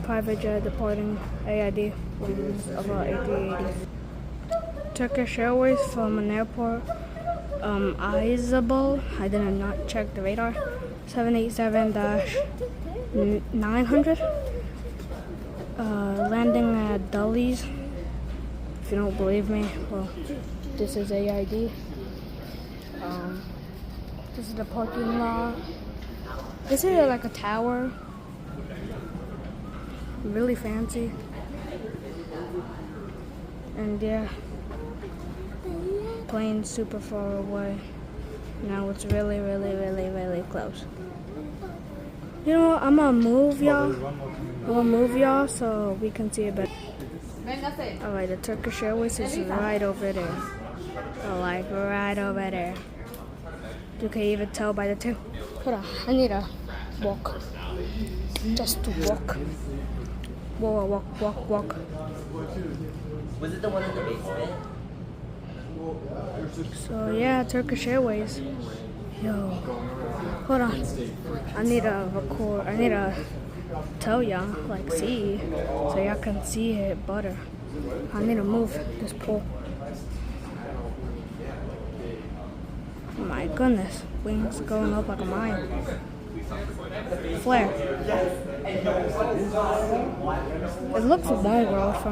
private jet departing AID winds about 8380. Turkish Airways from an airport, Izabal, I did not check the radar, 787-900, landing at Dulles. If you don't believe me, well, this is AID. This is the parking lot. This is like a tower. Really fancy. And yeah, plane super far away. Now it's really, really, really, really close. You know what? I'm gonna move y'all so we can see it better. Alright, the Turkish Airways is right over there. Oh, like right over there. You can even tell by the two. Hold on, I need to walk. Just to walk. Walk. Was it the one in the basement? So yeah, Turkish Airways. Yo, hold on. I need to record. I need to tell y'all, like, see, so y'all can see it better. I need to move this pole. Oh my goodness, wings going up like a mine. Flare. It looks one world from